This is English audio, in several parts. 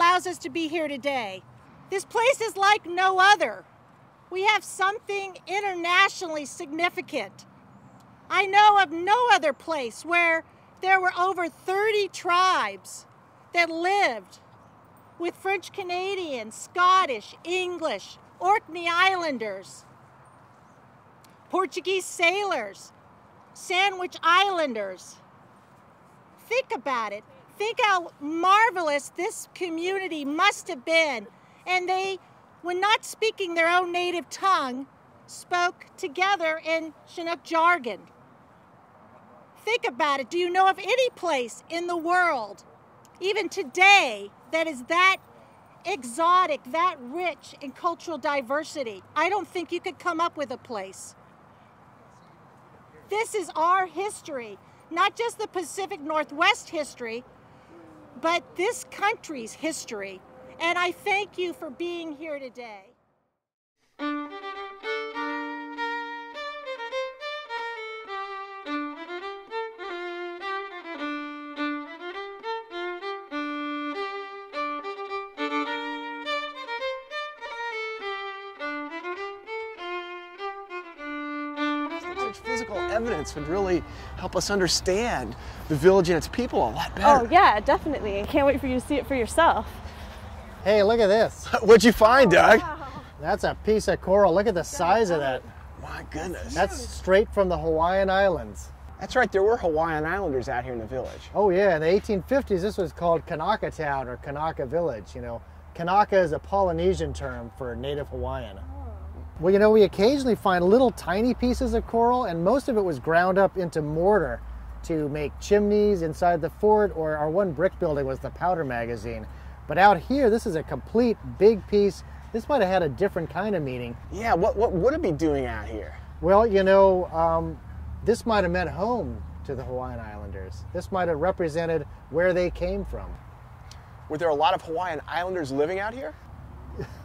allows us to be here today. This place is like no other. We have something internationally significant. I know of no other place where there were over 30 tribes that lived with French Canadians, Scottish, English, Orkney Islanders, Portuguese sailors, Sandwich Islanders. Think about it. Think how marvelous this community must have been. And they, when not speaking their own native tongue, spoke together in Chinook jargon. Think about it. Do you know of any place in the world, even today, that is that exotic, that rich in cultural diversity? I don't think you could come up with a place. This is our history, not just the Pacific Northwest history, but this country's history. And I thank you for being here today. Such physical evidence would really help us understand the village and its people a lot better. Oh yeah, definitely. I can't wait for you to see it for yourself. Hey, look at this. What'd you find, Doug? Wow. That's a piece of coral. Look at the size of that. My goodness. That's straight from the Hawaiian Islands. That's right, there were Hawaiian Islanders out here in the village. Oh yeah, in the 1850s, this was called Kanaka Town or Kanaka Village. You know, Kanaka is a Polynesian term for native Hawaiian. Well, you know, we occasionally find little tiny pieces of coral, and most of it was ground up into mortar to make chimneys inside the fort, or our one brick building was the powder magazine. But out here, this is a complete big piece. This might have had a different kind of meaning. Yeah, what would it be doing out here? Well, you know, this might have meant home to the Hawaiian Islanders. This might have represented where they came from. Were there a lot of Hawaiian Islanders living out here?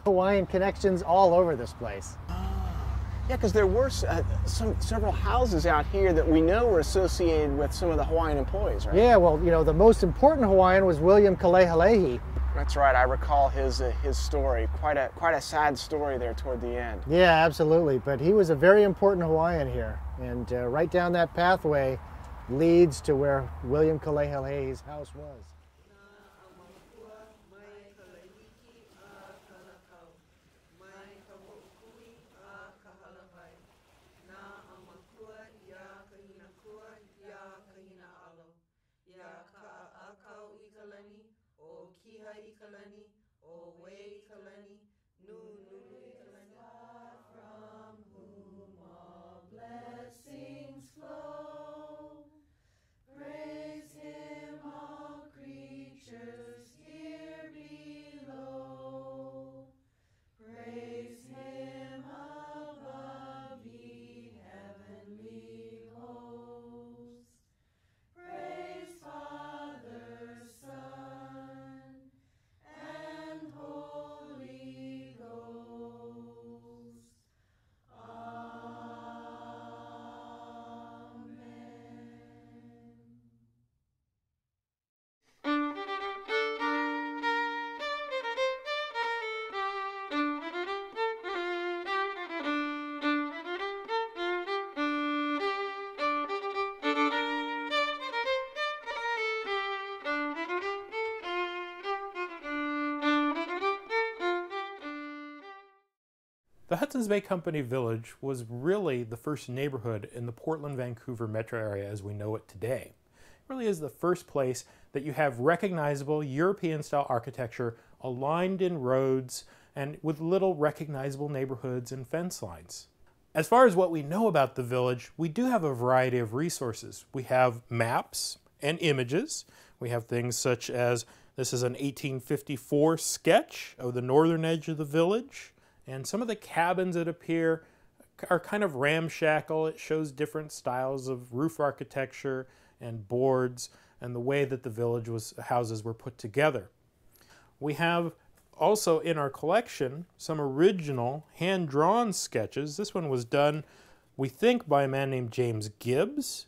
Hawaiian connections all over this place. Yeah, because there were several houses out here that we know were associated with some of the Hawaiian employees, right? Yeah, well, you know, the most important Hawaiian was William Kalehalehi. That's right. I recall his story. Quite a sad story there toward the end. Yeah, absolutely. But he was a very important Hawaiian here, and right down that pathway leads to where William Kalehalehi's house was. From whom all blessings flow. Praise him, all creatures here below. Praise him above, ye heavenly hosts. Praise Father, Son, and Holy Ghost. The Hudson's Bay Company Village was really the first neighborhood in the Portland-Vancouver metro area as we know it today. It really is the first place that you have recognizable European-style architecture aligned in roads and with little recognizable neighborhoods and fence lines. As far as what we know about the village, we do have a variety of resources. We have maps and images. We have things such as, this is an 1854 sketch of the northern edge of the village. And some of the cabins that appear are kind of ramshackle. It shows different styles of roof architecture and boards and the way that the village houses were put together. We have also in our collection some original hand-drawn sketches. This one was done, we think, by a man named James Gibbs,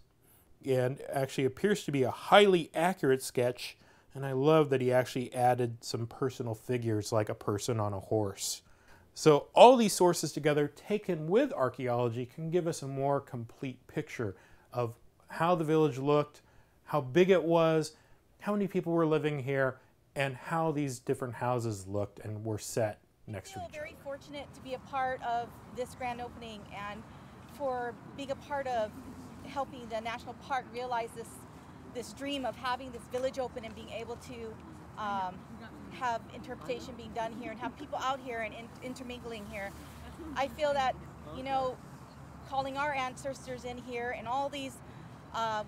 and actually appears to be a highly accurate sketch And I love that he actually added some personal figures like a person on a horse. So all these sources together, taken with archaeology, can give us a more complete picture of how the village looked, how big it was, how many people were living here, and how these different houses looked and were set next to each other. I feel very fortunate to be a part of this grand opening and for being a part of helping the national park realize this dream of having this village open and being able to have interpretation being done here and have people out here and intermingling here. I feel that, you know, calling our ancestors in here and all these,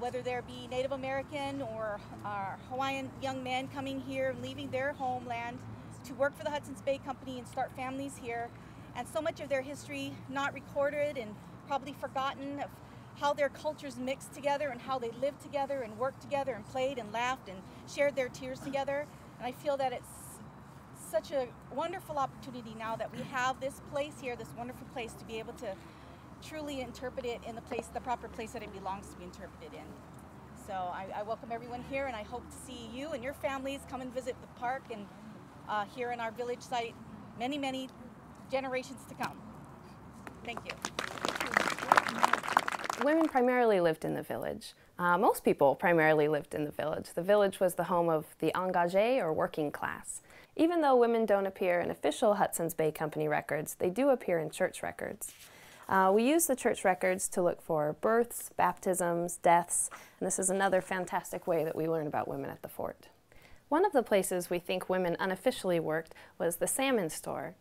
whether there be Native American or Hawaiian young men coming here and leaving their homeland to work for the Hudson's Bay Company and start families here, and so much of their history not recorded and probably forgotten of how their cultures mixed together and how they lived together and worked together and played and laughed and shared their tears together. And I feel that it's such a wonderful opportunity now that we have this place here, this wonderful place, to be able to truly interpret it in the proper place that it belongs to be interpreted in. So I welcome everyone here, and I hope to see you and your families come and visit the park and here in our village site many, many generations to come. Thank you. Women primarily lived in the village. Most people primarily lived in the village. The village was the home of the engagé, or working class. Even though women don't appear in official Hudson's Bay Company records, they do appear in church records. We use the church records to look for births, baptisms, deaths, and this is another fantastic way that we learn about women at the fort. One of the places we think women unofficially worked was the salmon store.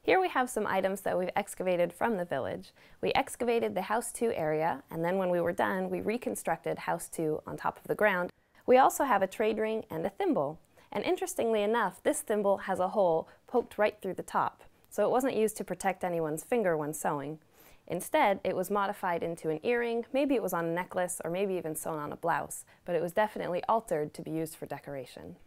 Here we have some items that we've excavated from the village. We excavated the House 2 area, and then when we were done, we reconstructed House 2 on top of the ground. We also have a trade ring and a thimble. And interestingly enough, this thimble has a hole poked right through the top, so it wasn't used to protect anyone's finger when sewing. Instead, it was modified into an earring, maybe it was on a necklace, or maybe even sewn on a blouse, but it was definitely altered to be used for decoration.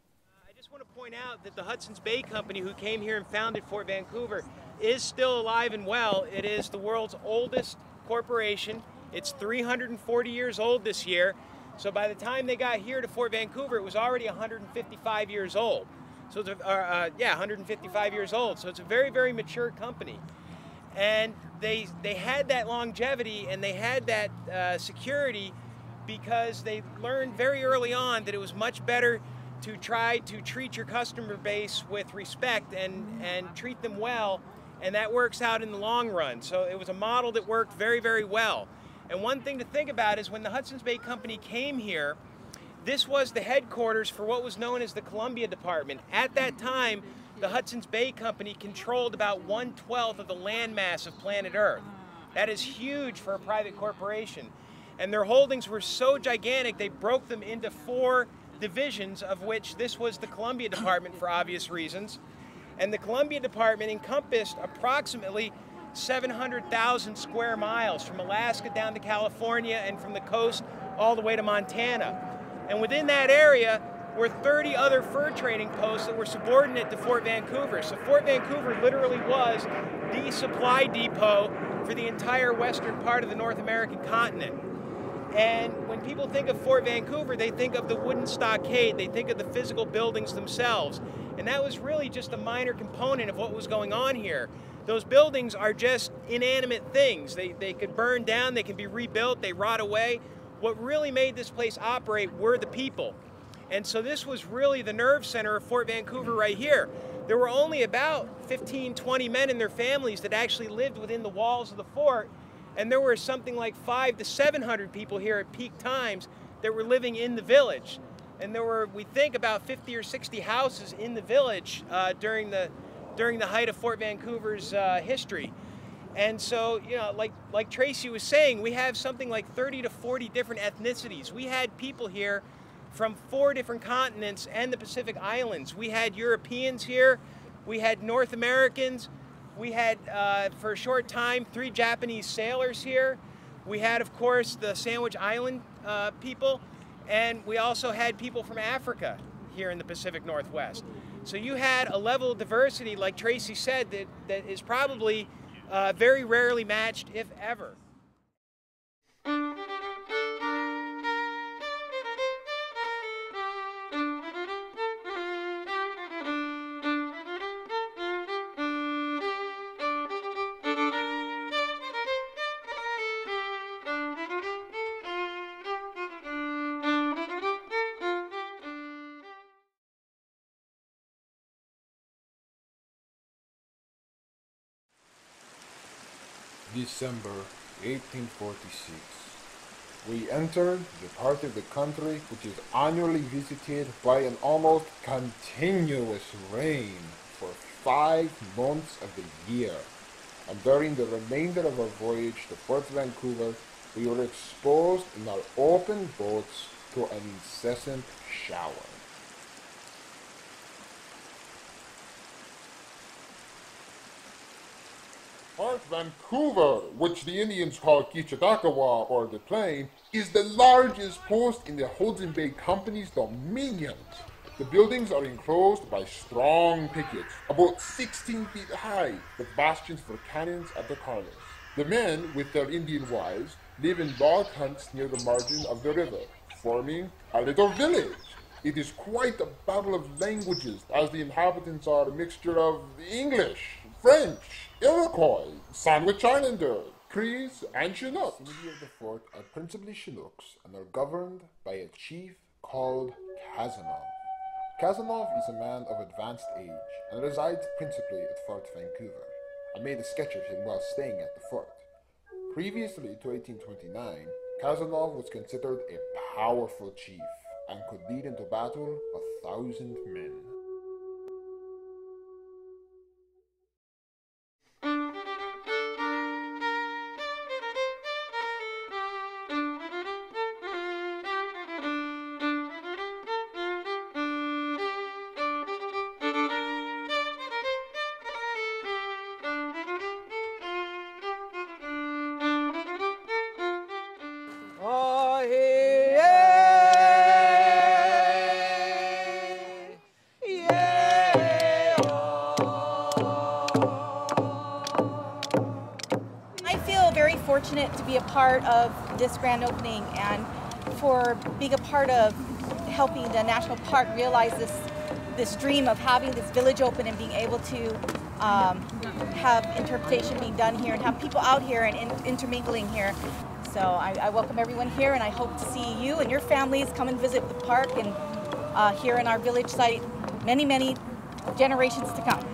I just want to point out that the Hudson's Bay Company, who came here and founded Fort Vancouver, is still alive and well. It is the world's oldest corporation. It's 340 years old this year. So by the time they got here to Fort Vancouver, it was already 155 years old. So it's 155 years old. So it's a very, very mature company. And they had that longevity and they had that security because they learned very early on that it was much better to try to treat your customer base with respect and treat them well, and that works out in the long run. So it was a model that worked very, very well. And one thing to think about is when the Hudson's Bay Company came here, this was the headquarters for what was known as the Columbia Department. At that time, the Hudson's Bay Company controlled about 1/12 of the landmass of planet Earth. That is huge for a private corporation. And their holdings were so gigantic, they broke them into 4 divisions, of which this was the Columbia Department for obvious reasons. And the Columbia Department encompassed approximately 700,000 square miles from Alaska down to California and from the coast all the way to Montana. And within that area were 30 other fur trading posts that were subordinate to Fort Vancouver. So Fort Vancouver literally was the supply depot for the entire western part of the North American continent. And when people think of Fort Vancouver, they think of the wooden stockade, they think of the physical buildings themselves. And that was really just a minor component of what was going on here. Those buildings are just inanimate things. They could burn down, they can be rebuilt, they rot away. What really made this place operate were the people. And so this was really the nerve center of Fort Vancouver right here. There were only about 15, 20 men and their families that actually lived within the walls of the fort. And there were something like 500 to 700 people here at peak times that were living in the village. And there were, we think, about 50 or 60 houses in the village during the height of Fort Vancouver's history. And so, you know, like Tracy was saying, we have something like 30 to 40 different ethnicities. We had people here from 4 different continents and the Pacific Islands. We had Europeans here, we had North Americans, we had, for a short time, 3 Japanese sailors here. We had, of course, the Sandwich Island people, and we also had people from Africa here in the Pacific Northwest. So you had a level of diversity, like Tracy said, that is probably very rarely matched, if ever. December 1846. We entered the part of the country which is annually visited by an almost continuous rain for 5 months of the year. And during the remainder of our voyage to Port Vancouver, we were exposed in our open boats to an incessant shower. Port Vancouver, which the Indians call Kichitakawa or the Plain, is the largest post in the Hudson Bay Company's dominions. The buildings are enclosed by strong pickets, about 16 feet high, with bastions for cannons at the corners. The men, with their Indian wives, live in log huts near the margin of the river, forming a little village. It is quite a babel of languages, as the inhabitants are a mixture of English, French, Iroquois, Sandwich Islander, Crees, and Chinooks. The city of the fort are principally Chinooks and are governed by a chief called Cazenove. Cazenove is a man of advanced age and resides principally at Fort Vancouver. I made a sketch of him while staying at the fort. Previously to 1829, Cazenove was considered a powerful chief and could lead into battle 1,000 men. I feel very fortunate to be a part of this grand opening and for being a part of helping the national park realize this dream of having this village open and being able to have interpretation being done here and have people out here and intermingling here. So I welcome everyone here, and I hope to see you and your families come and visit the park and here in our village site many, many generations to come.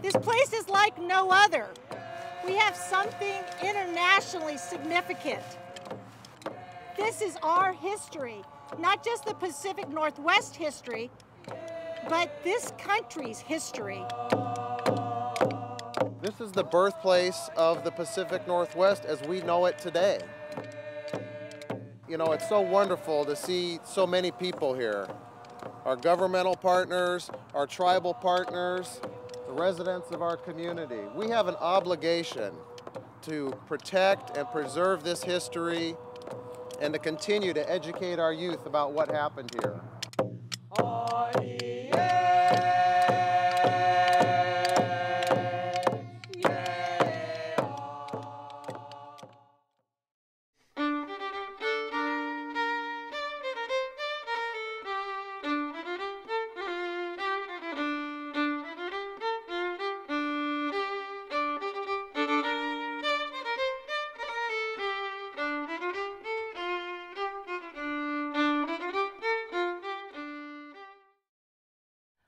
This place is like no other. We have something internationally significant. This is our history, not just the Pacific Northwest history, but this country's history. This is the birthplace of the Pacific Northwest as we know it today. You know, it's so wonderful to see so many people here. Our governmental partners, our tribal partners, the residents of our community. We have an obligation to protect and preserve this history and to continue to educate our youth about what happened here.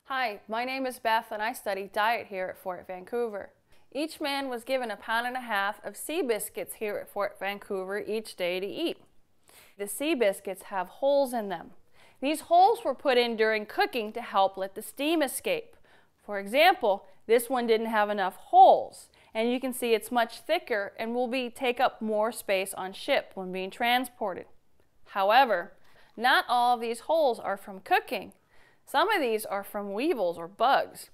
Hi, my name is Beth and I study diet here at Fort Vancouver. Each man was given 1.5 pounds of sea biscuits here at Fort Vancouver each day to eat. The sea biscuits have holes in them. These holes were put in during cooking to help let the steam escape. For example, this one didn't have enough holes, and you can see it's much thicker and will take up more space on ship when being transported. However, not all of these holes are from cooking. Some of these are from weevils or bugs.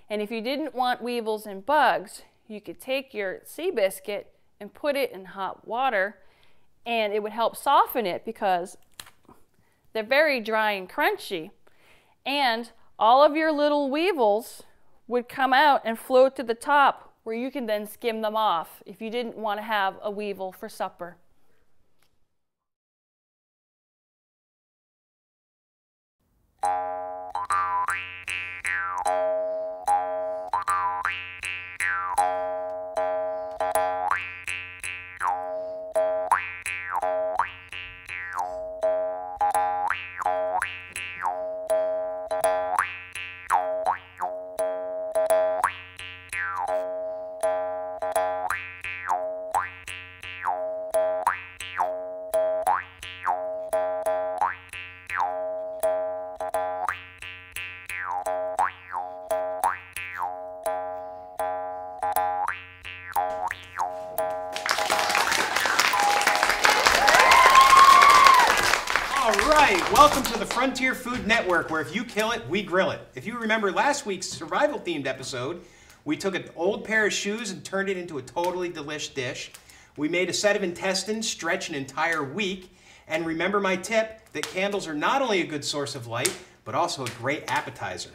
And if you didn't want weevils and bugs, you could take your sea biscuit and put it in hot water, and it would help soften it because they're very dry and crunchy. And all of your little weevils would come out and float to the top, where you can then skim them off if you didn't want to have a weevil for supper. right, welcome to the Frontier Food Network, where if you kill it, we grill it. If you remember last week's survival-themed episode, we took an old pair of shoes and turned it into a totally delish dish. We made a set of intestines stretch an entire week. And remember my tip that candles are not only a good source of light, but also a great appetizer.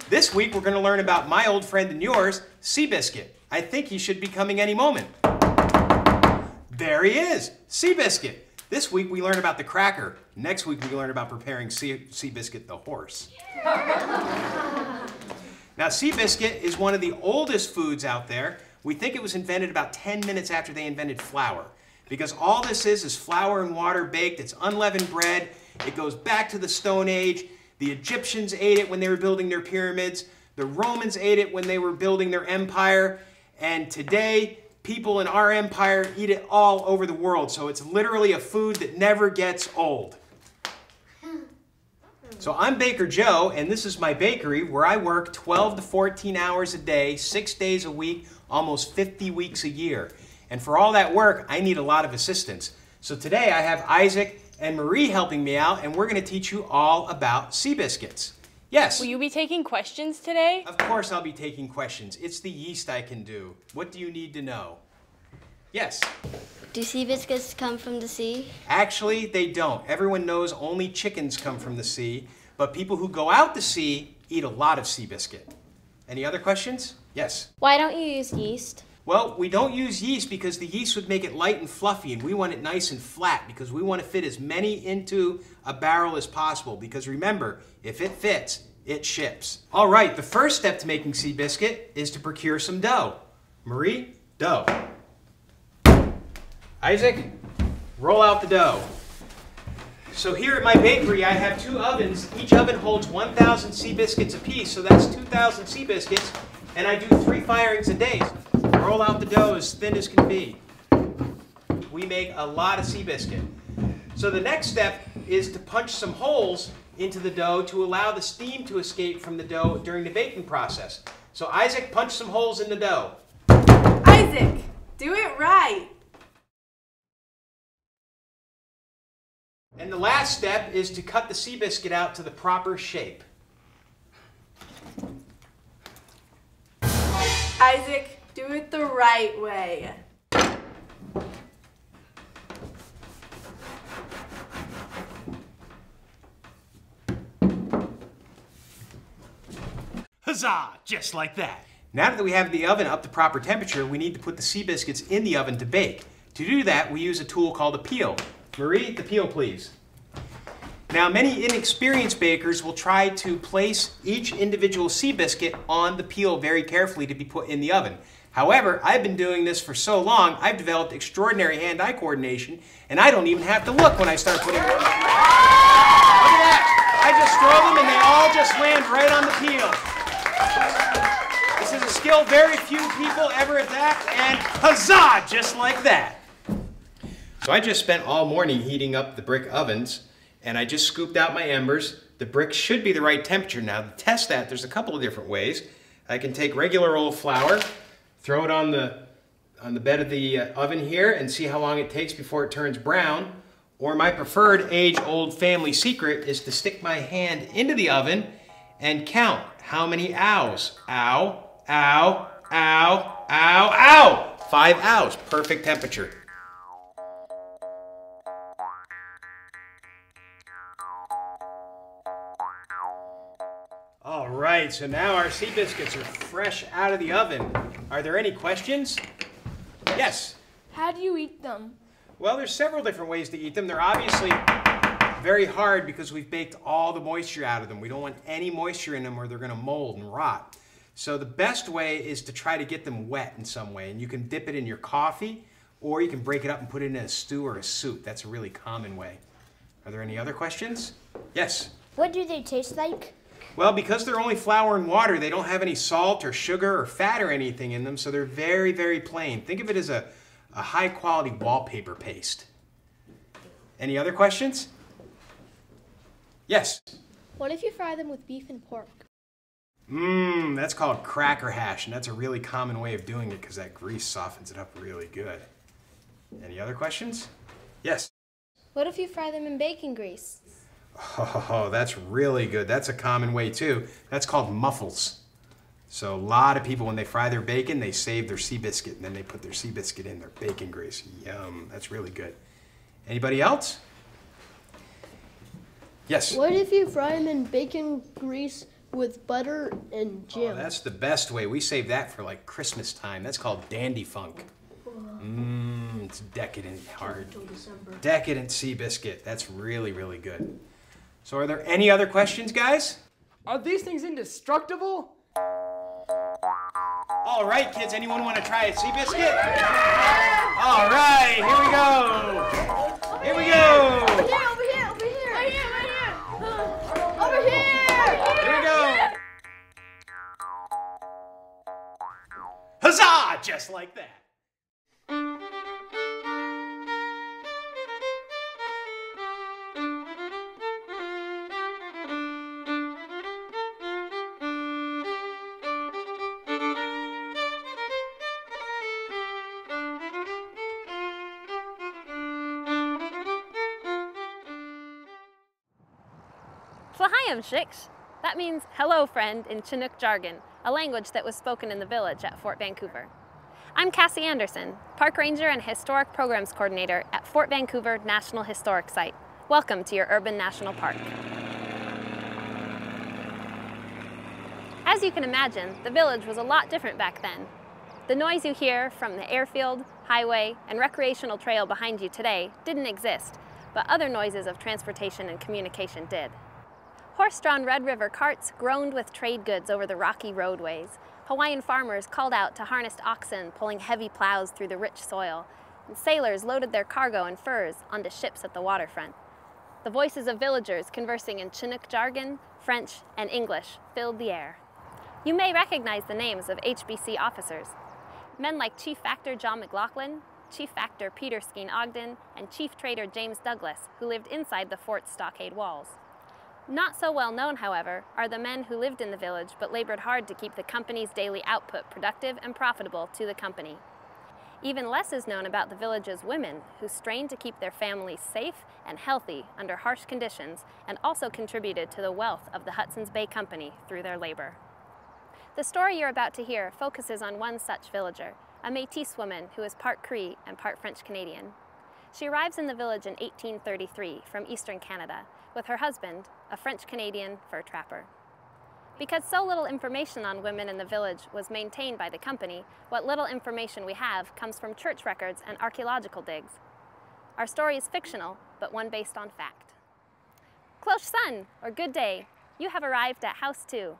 This week, we're going to learn about my old friend and yours, Seabiscuit. I think he should be coming any moment. There he is, Seabiscuit. This week, we learn about the cracker. Next week, we learn about preparing Seabiscuit the horse. Now, Seabiscuit is one of the oldest foods out there. We think it was invented about 10 minutes after they invented flour. Because all this is flour and water baked. It's unleavened bread. It goes back to the Stone Age. The Egyptians ate it when they were building their pyramids. The Romans ate it when they were building their empire. And today, people in our empire eat it all over the world. So it's literally a food that never gets old. So I'm Baker Joe, and this is my bakery where I work 12 to 14 hours a day, 6 days a week, almost 50 weeks a year. And for all that work, I need a lot of assistance. So today I have Isaac and Marie helping me out, and we're going to teach you all about Seabiscuits. Yes? Will you be taking questions today? Of course I'll be taking questions. It's the yeast I can do. What do you need to know? Yes? Do Seabiscuits come from the sea? Actually, they don't. Everyone knows only chickens come from the sea, but people who go out to sea eat a lot of Seabiscuit. Any other questions? Yes? Why don't you use yeast? Well, we don't use yeast because the yeast would make it light and fluffy, and we want it nice and flat because we want to fit as many into a barrel as possible. Because remember, if it fits, it ships. All right, the first step to making Seabiscuit is to procure some dough. Marie, dough. Isaac, roll out the dough. So here at my bakery, I have 2 ovens. Each oven holds 1,000 Seabiscuits apiece, so that's 2,000 Seabiscuits, and I do 3 firings a day. Roll out the dough as thin as can be. We make a lot of Seabiscuit. So the next step is to punch some holes into the dough to allow the steam to escape from the dough during the baking process. So Isaac, punch some holes in the dough. Isaac, do it right. And the last step is to cut the Seabiscuit out to the proper shape. Isaac, do it the right way. Huzzah! Just like that. Now that we have the oven up to proper temperature, we need to put the Seabiscuits in the oven to bake. To do that, we use a tool called a peel. Marie, the peel, please. Now, many inexperienced bakers will try to place each individual Seabiscuit on the peel very carefully to be put in the oven. However, I've been doing this for so long, I've developed extraordinary hand-eye coordination, and I don't even have to look when I start putting them on. Look at that! I just throw them and they all just land right on the peel. This is a skill very few people ever adapt, and huzzah, just like that. So I just spent all morning heating up the brick ovens, and I just scooped out my embers. The bricks should be the right temperature. Now, to test that, there's a couple of different ways. I can take regular old flour, throw it on the bed of the oven here, and see how long it takes before it turns brown. Or my preferred age-old family secret is to stick my hand into the oven and count how many ows. Ow, ow, ow, ow, ow! 5 ows, perfect temperature. All right, so now our Seabiscuits are fresh out of the oven. Are there any questions? Yes? How do you eat them? Well, there's several different ways to eat them. They're obviously very hard because we've baked all the moisture out of them. We don't want any moisture in them or they're going to mold and rot. So the best way is to try to get them wet in some way. And you can dip it in your coffee, or you can break it up and put it in a stew or a soup. That's a really common way. Are there any other questions? Yes? What do they taste like? Well, because they're only flour and water, they don't have any salt or sugar or fat or anything in them, so they're very, very plain. Think of it as a high-quality wallpaper paste. Any other questions? Yes? What if you fry them with beef and pork? That's called cracker hash, and that's a really common way of doing it because that grease softens it up really good. Any other questions? Yes? What if you fry them in bacon grease? Oh, that's really good. That's a common way too. That's called muffles. So a lot of people, when they fry their bacon, they save their sea biscuit and then they put their sea biscuit in their bacon grease. Yum, that's really good. Anybody else? Yes? What if you fry them in bacon grease with butter and jam? Oh, that's the best way. We save that for like Christmas time. That's called dandy funk. It's decadent hard. Decadent sea biscuit. That's really, really good. So are there any other questions, guys? Are these things indestructible? All right, kids, anyone want to try a sea biscuit? All right, here we go. Here we go. Over here. Right here. Over here. Here we go. Huzzah! Just like that. Flahayam Shiks. That means hello friend in Chinook jargon, a language that was spoken in the village at Fort Vancouver. I'm Cassie Anderson, Park Ranger and Historic Programs Coordinator at Fort Vancouver National Historic Site. Welcome to your urban national park. As you can imagine, the village was a lot different back then. The noise you hear from the airfield, highway, and recreational trail behind you today didn't exist, but other noises of transportation and communication did. Horse-drawn Red River carts groaned with trade goods over the rocky roadways. Hawaiian farmers called out to harnessed oxen pulling heavy plows through the rich soil, and sailors loaded their cargo and furs onto ships at the waterfront. The voices of villagers conversing in Chinook jargon, French, and English filled the air. You may recognize the names of HBC officers. Men like Chief Factor John McLaughlin, Chief Factor Peter Skeen Ogden, and Chief Trader James Douglas, who lived inside the fort's stockade walls. Not so well known, however, are the men who lived in the village but labored hard to keep the company's daily output productive and profitable to the company. Even less is known about the village's women, who strained to keep their families safe and healthy under harsh conditions and also contributed to the wealth of the Hudson's Bay Company through their labor. The story you're about to hear focuses on one such villager, a Métis woman who is part Cree and part French-Canadian. She arrives in the village in 1833 from eastern Canada with her husband, a French-Canadian fur trapper. Because so little information on women in the village was maintained by the company, what little information we have comes from church records and archaeological digs. Our story is fictional, but one based on fact. Cloche Sun, or good day, you have arrived at House 2.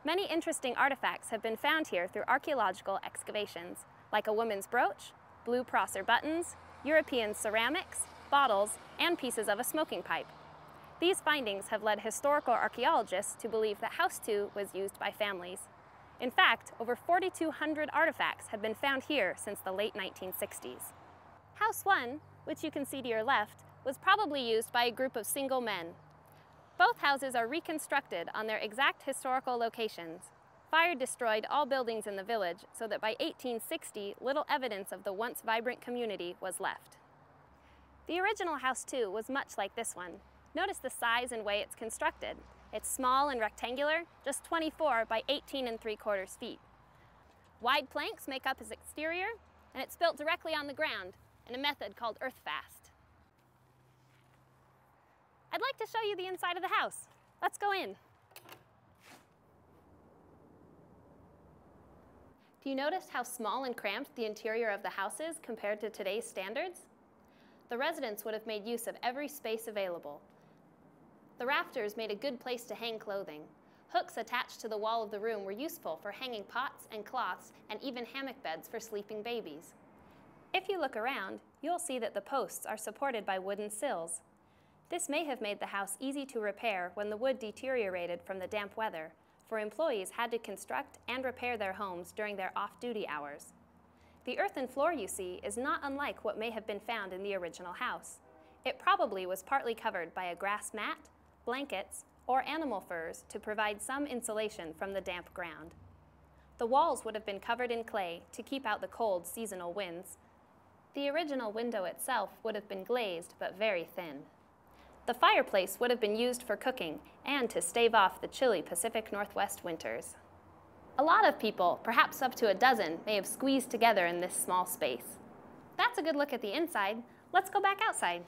Many interesting artifacts have been found here through archaeological excavations, like a woman's brooch, blue Prosser buttons, European ceramics, bottles, and pieces of a smoking pipe. These findings have led historical archaeologists to believe that House 2 was used by families. In fact, over 4,200 artifacts have been found here since the late 1960s. House 1, which you can see to your left, was probably used by a group of single men. Both houses are reconstructed on their exact historical locations. Fire destroyed all buildings in the village so that by 1860, little evidence of the once vibrant community was left. The original House 2 was much like this one. Notice the size and way it's constructed. It's small and rectangular, just 24 by 18 3/4 feet. Wide planks make up its exterior, and it's built directly on the ground in a method called earth-fast. I'd like to show you the inside of the house. Let's go in. Do you notice how small and cramped the interior of the house is compared to today's standards? The residents would have made use of every space available. The rafters made a good place to hang clothing. Hooks attached to the wall of the room were useful for hanging pots and cloths and even hammock beds for sleeping babies. If you look around, you'll see that the posts are supported by wooden sills. This may have made the house easy to repair when the wood deteriorated from the damp weather, for employees had to construct and repair their homes during their off-duty hours. The earthen floor you see is not unlike what may have been found in the original house. It probably was partly covered by a grass mat, blankets, or animal furs to provide some insulation from the damp ground. The walls would have been covered in clay to keep out the cold seasonal winds. The original window itself would have been glazed, but very thin. The fireplace would have been used for cooking and to stave off the chilly Pacific Northwest winters. A lot of people, perhaps up to a dozen, may have squeezed together in this small space. That's a good look at the inside. Let's go back outside.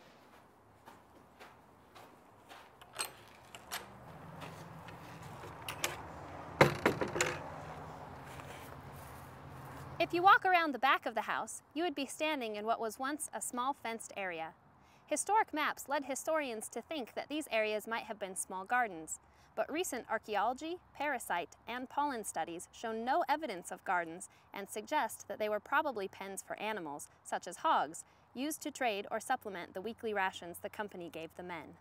If you walk around the back of the house, you would be standing in what was once a small fenced area. Historic maps led historians to think that these areas might have been small gardens, but recent archaeology, parasite, and pollen studies show no evidence of gardens and suggest that they were probably pens for animals, such as hogs, used to trade or supplement the weekly rations the company gave the men.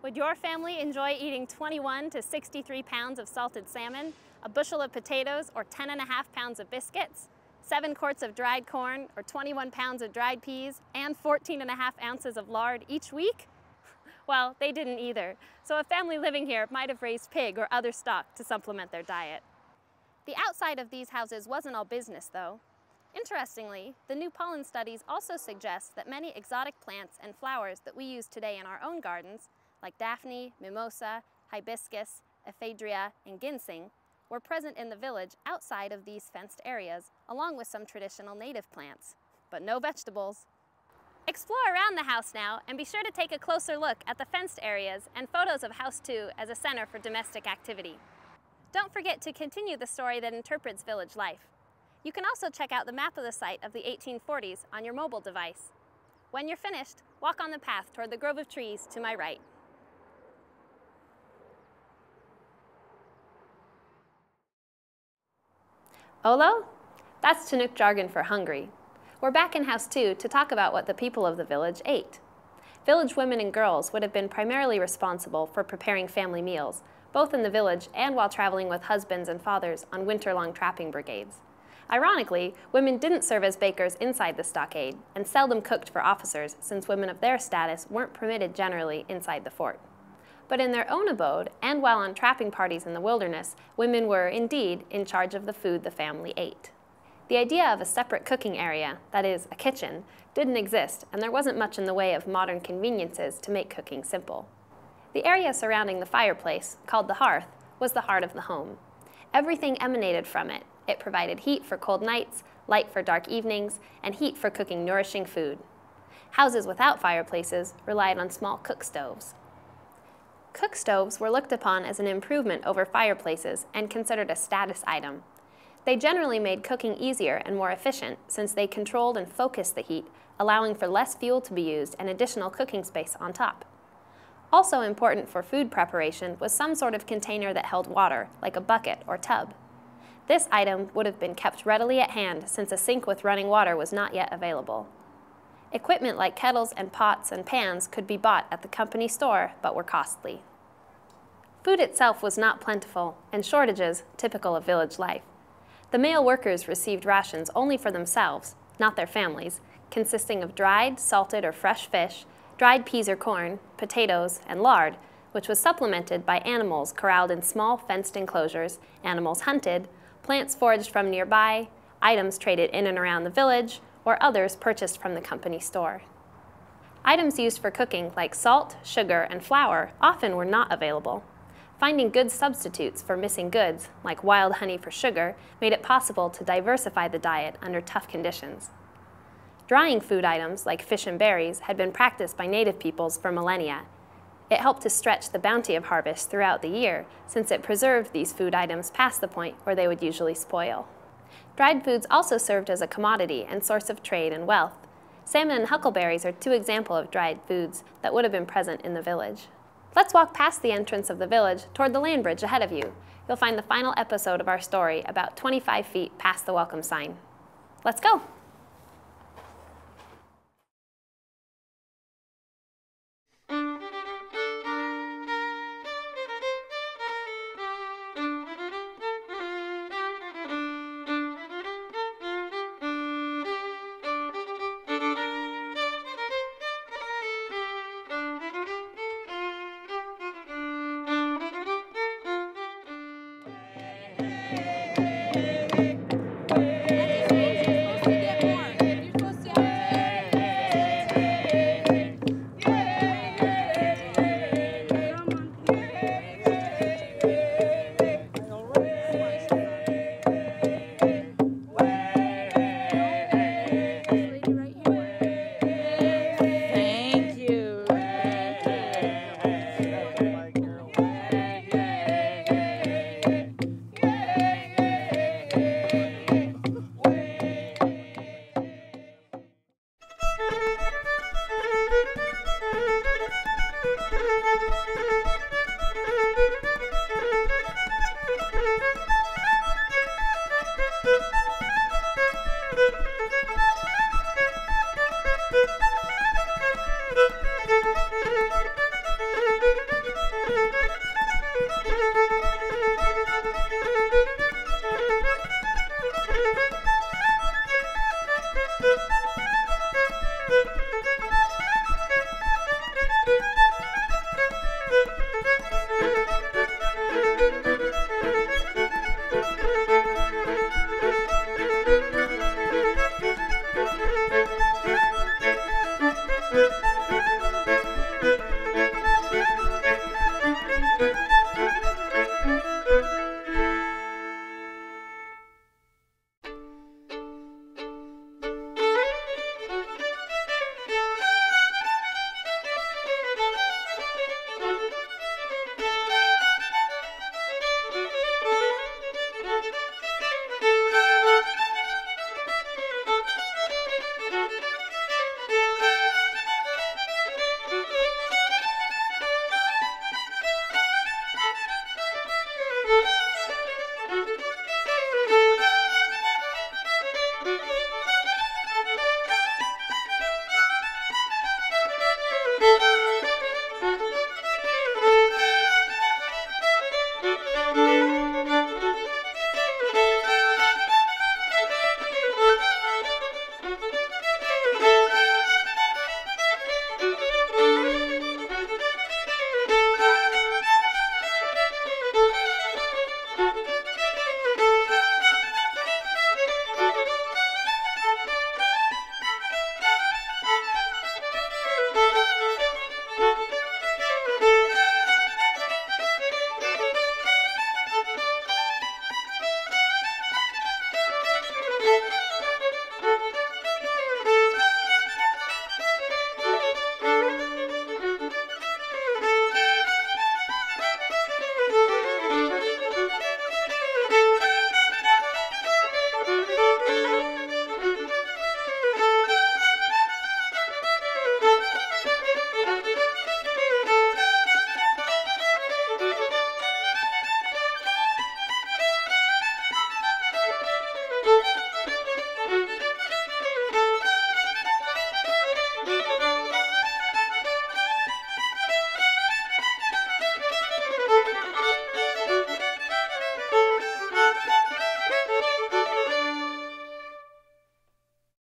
Would your family enjoy eating 21 to 63 pounds of salted salmon, a bushel of potatoes, or 10.5 pounds of biscuits, 7 quarts of dried corn, or 21 pounds of dried peas, and 14.5 ounces of lard each week? Well, they didn't either, so a family living here might have raised pig or other stock to supplement their diet. The outside of these houses wasn't all business, though. Interestingly, the new pollen studies also suggest that many exotic plants and flowers that we use today in our own gardens, like daphne, mimosa, hibiscus, ephedria, and ginseng, were present in the village outside of these fenced areas, along with some traditional native plants, but no vegetables. Explore around the house now, and be sure to take a closer look at the fenced areas and photos of House 2 as a center for domestic activity. Don't forget to continue the story that interprets village life. You can also check out the map of the site of the 1840s on your mobile device. When you're finished, walk on the path toward the grove of trees to my right. Olo? That's Chinook jargon for hungry. We're back in House 2 to talk about what the people of the village ate. Village women and girls would have been primarily responsible for preparing family meals, both in the village and while traveling with husbands and fathers on winter-long trapping brigades. Ironically, women didn't serve as bakers inside the stockade and seldom cooked for officers, since women of their status weren't permitted generally inside the fort. But in their own abode, and while on trapping parties in the wilderness, women were, indeed, in charge of the food the family ate. The idea of a separate cooking area, that is, a kitchen, didn't exist, and there wasn't much in the way of modern conveniences to make cooking simple. The area surrounding the fireplace, called the hearth, was the heart of the home. Everything emanated from it. It provided heat for cold nights, light for dark evenings, and heat for cooking nourishing food. Houses without fireplaces relied on small cook stoves. Cook stoves were looked upon as an improvement over fireplaces and considered a status item. They generally made cooking easier and more efficient, since they controlled and focused the heat, allowing for less fuel to be used and additional cooking space on top. Also important for food preparation was some sort of container that held water, like a bucket or tub. This item would have been kept readily at hand, since a sink with running water was not yet available. Equipment like kettles and pots and pans could be bought at the company store, but were costly. Food itself was not plentiful, and shortages typical of village life. The male workers received rations only for themselves, not their families, consisting of dried, salted, or fresh fish, dried peas or corn, potatoes, and lard, which was supplemented by animals corralled in small fenced enclosures, animals hunted, plants foraged from nearby, items traded in and around the village, or others purchased from the company store. Items used for cooking, like salt, sugar, and flour, often were not available. Finding good substitutes for missing goods, like wild honey for sugar, made it possible to diversify the diet under tough conditions. Drying food items, like fish and berries, had been practiced by native peoples for millennia. It helped to stretch the bounty of harvest throughout the year, since it preserved these food items past the point where they would usually spoil. Dried foods also served as a commodity and source of trade and wealth. Salmon and huckleberries are 2 examples of dried foods that would have been present in the village. Let's walk past the entrance of the village toward the land bridge ahead of you. You'll find the final episode of our story about 25 feet past the welcome sign. Let's go!